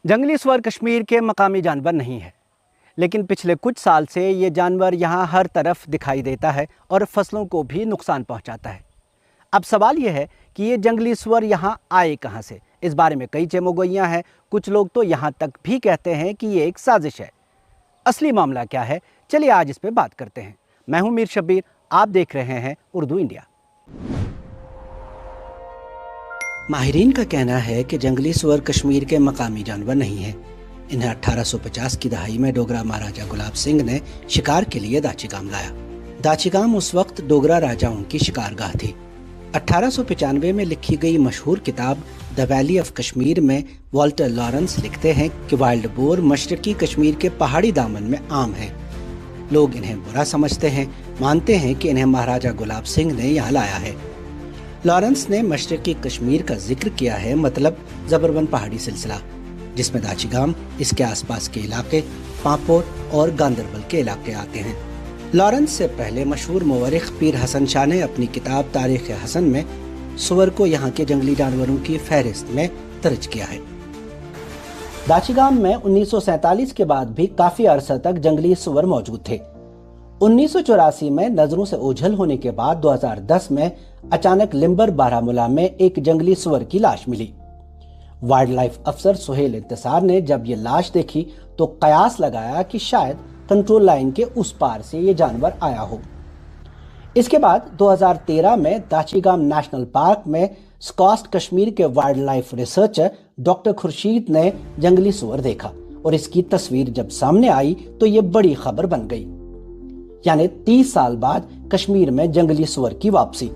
जंगली सुअर कश्मीर के मकामी जानवर नहीं है, लेकिन पिछले कुछ साल से ये जानवर यहाँ हर तरफ दिखाई देता है और फसलों को भी नुकसान पहुँचाता है। अब सवाल ये है कि ये जंगली सुअर यहाँ आए कहाँ से। इस बारे में कई चेमोगोइयाँ हैं। कुछ लोग तो यहाँ तक भी कहते हैं कि ये एक साजिश है। असली मामला क्या है, चलिए आज इस पे बात करते हैं। मैं हूँ मीर शब्बीर, आप देख रहे हैं उर्दू इंडिया। माहिरीन का कहना है कि जंगली सुअर कश्मीर के मकामी जानवर नहीं हैं। इन्हें 1850 की दहाई में डोगरा महाराजा गुलाब सिंह ने शिकार के लिए दाचीगाम लाया। दाचीगाम उस वक्त डोगरा राजाओं की शिकारगाह थी। 1895 में लिखी गई मशहूर किताब द वैली ऑफ कश्मीर में वाल्टर लॉरेंस लिखते हैं कि वाइल्ड बोर मशरकी कश्मीर के पहाड़ी दामन में आम है। लोग इन्हें बुरा समझते हैं, मानते हैं कि इन्हें महाराजा गुलाब सिंह ने यहाँ लाया है। लॉरेंस ने मशरकी कश्मीर का जिक्र किया है, मतलब जबरवन पहाड़ी सिलसिला, जिसमें दाचीगाम, इसके आसपास के इलाके, पापोर और गांदरबल के इलाके आते हैं। लॉरेंस से पहले मशहूर मुवर्रिख पीर हसन शाह ने अपनी किताब तारीख हसन में सुअर को यहाँ के जंगली जानवरों की फहरिस्त में दर्ज किया है। दाचीगाम में 1947 के बाद भी काफी अरसा तक जंगली सुअर मौजूद थे। 1984 में नजरों से ओझल होने के बाद 2010 में अचानक लिम्बर बारामूला में एक जंगली सुअर की लाश मिली। वाइल्ड लाइफ अफसर सुहेल इंतसार ने जब ये लाश देखी तो कयास लगाया कि शायद कंट्रोल लाइन के उस पार से ये जानवर आया हो। इसके बाद 2013 में दाचीगाम नेशनल पार्क में स्कॉस्ट कश्मीर के wild life researcher doctor Khurshid ने जंगली सुअर देखा और इसकी तस्वीर जब सामने आई तो ये बड़ी खबर बन गई। यानी 30 साल बाद कश्मीर में जंगली सुअर की वापसी।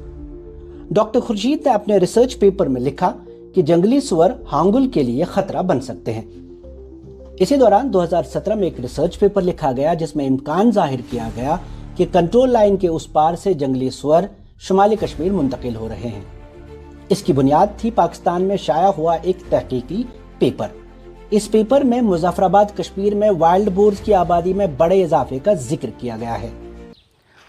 डॉक्टर खुर्शीद ने अपने रिसर्च पेपर में लिखा कि जंगली सुअर हांगुल के लिए खतरा बन सकते हैं। इसी दौरान 2017 में एक रिसर्च पेपर लिखा गया जिसमें इम्कान जाहिर किया गया कि कंट्रोल लाइन के उस पार से जंगली सुअर शुमाली कश्मीर मुंतकिल हो रहे हैं। इसकी बुनियाद थी पाकिस्तान में शाया हुआ एक तहकीकी पेपर। इस पेपर में मुजफ्फराबाद कश्मीर में वाइल्ड बोर्स की आबादी में बड़े इजाफे का जिक्र किया गया है।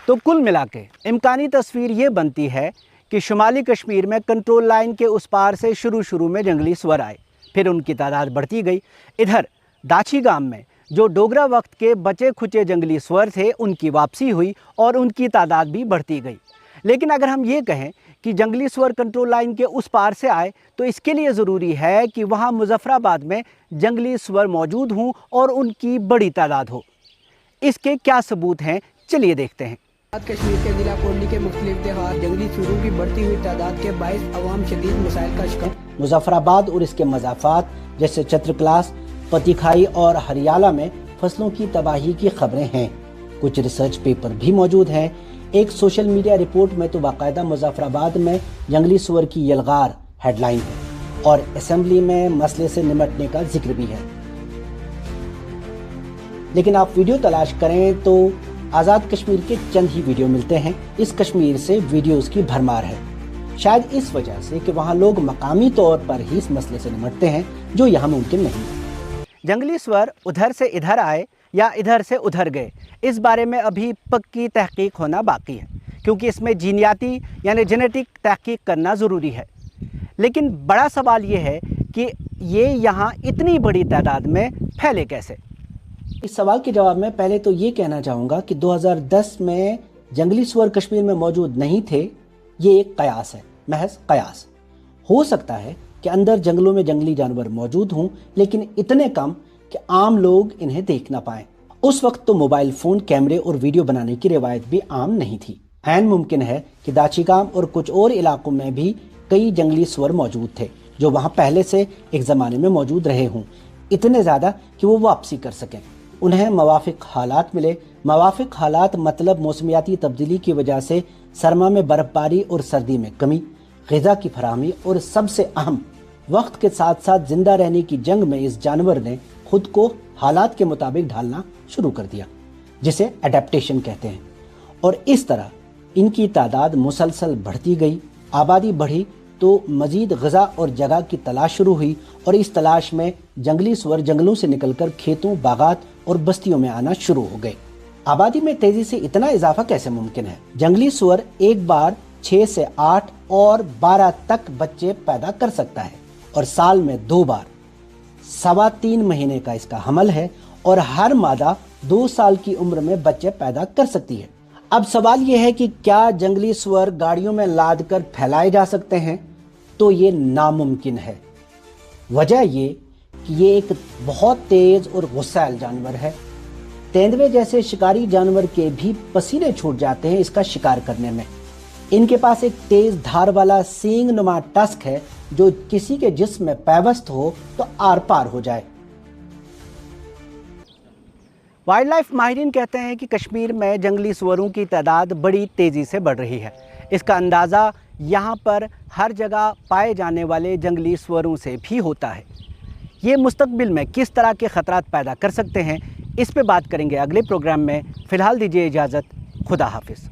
तो कुल मिला के इम्कानी तस्वीर ये बनती है कि शुमाली कश्मीर में कंट्रोल लाइन के उस पार से शुरू में जंगली सुअर आए, फिर उनकी तादाद बढ़ती गई। इधर दाचीगाम में जो डोगरा वक्त के बचे खुचे जंगली सुअर थे उनकी वापसी हुई और उनकी तादाद भी बढ़ती गई। लेकिन अगर हम ये कहें कि जंगली सुअर कंट्रोल लाइन के उस पार से आए तो इसके लिए ज़रूरी है कि वहाँ मुजफ्फराबाद में जंगली सुअर मौजूद हों और उनकी बड़ी तादाद हो। इसके क्या सबूत हैं, चलिए देखते हैं। कश्मीर के जिला कोटली के मुख्तलिफ देहात जंगली सुअरों की बढ़ती हुई तादाद के बायस अवाम शदीद मसाइल का शिकार। मुजफ्फराबाद और इसके मज़ाफ़ात जैसे चत्रक्लास, पतिखाई और हरियाला में फसलों की तबाही की खबरें हैं। कुछ रिसर्च पेपर भी मौजूद हैं। एक सोशल मीडिया रिपोर्ट में तो बाकायदा मुजफ्फराबाद में जंगली सुअर की यलगार हेडलाइन है और असेंबली में मसले से निपटने का जिक्र भी है। लेकिन आप वीडियो तलाश करें तो आज़ाद कश्मीर के चंद ही वीडियो मिलते हैं। इस कश्मीर से वीडियोस की भरमार है, शायद इस वजह से कि वहाँ लोग मकामी तौर पर ही इस मसले से निपटते हैं जो यहाँ मुमकिन नहीं है। जंगली सुअर उधर से इधर आए या इधर से उधर गए, इस बारे में अभी पक्की तहकीक होना बाकी है, क्योंकि इसमें जीनियाती यानी जेनेटिक तहकीक करना ज़रूरी है। लेकिन बड़ा सवाल ये है कि ये यहाँ इतनी बड़ी तादाद में फैले कैसे। इस सवाल के जवाब में पहले तो ये कहना चाहूँगा कि 2010 में जंगली सुअर कश्मीर में मौजूद नहीं थे। ये एक कयास है, महज कयास। हो सकता है कि अंदर जंगलों में जंगली जानवर मौजूद हों, लेकिन इतने कम कि आम लोग इन्हें देख ना पाएं। उस वक्त तो मोबाइल फ़ोन, कैमरे और वीडियो बनाने की रिवायत भी आम नहीं थी। ऐन मुमकिन है कि दाचीगाम और कुछ और इलाकों में भी कई जंगली सुअर मौजूद थे जो वहाँ पहले से एक ज़माने में मौजूद रहे हों, इतने ज़्यादा कि वो वापसी कर सकें। उन्हें मवाफिक हालात मिले। मवाफिक हालात मतलब मौसमियाती तब्दीली की वजह से सरमा में बर्फबारी और सर्दी में कमी, ग़िज़ा की फराहमी और सबसे अहम वक्त के साथ साथ जिंदा रहने की जंग में इस जानवर ने खुद को हालात के मुताबिक ढालना शुरू कर दिया, जिसे एडेप्टेशन कहते हैं। और इस तरह इनकी तादाद मुसलसल बढ़ती गई। आबादी बढ़ी तो मजीद ग़िज़ा और जगह की तलाश शुरू हुई और इस तलाश में जंगली सुअर जंगलों से निकलकर खेतों, बागात और बस्तियों में आना शुरू हो गए। आबादी में तेजी से इतना इजाफा कैसे मुमकिन है? जंगली सुअर एक बार 6 से 8 और 12 तक बच्चे पैदा कर सकता है और साल में 2 बार 3.25 महीने का इसका हमल है और हर मादा 2 साल की उम्र में बच्चे पैदा कर सकती है। अब सवाल यह है कि क्या जंगली सुअर गाड़ियों में लाद कर फैलाए जा सकते हैं? तो ये नामुमकिन है। वजह ये कि ये एक बहुत तेज और गुस्सैल जानवर है। तेंदुए जैसे शिकारी जानवर के भी पसीने छूट जाते हैं इसका शिकार करने में। इनके पास एक तेज धार वाला सींग नुमा टस्क है जो किसी के जिस्म में पैवस्त हो तो आर पार हो जाए। वाइल्ड लाइफ माहिरीन कहते हैं कि कश्मीर में जंगली सुअरों की तादाद बड़ी तेज़ी से बढ़ रही है। इसका अंदाज़ा यहाँ पर हर जगह पाए जाने वाले जंगली सुअरों से भी होता है। ये मुस्तकबिल में किस तरह के ख़तरात पैदा कर सकते हैं, इस पे बात करेंगे अगले प्रोग्राम में। फ़िलहाल दीजिए इजाज़त। खुदा हाफिज़।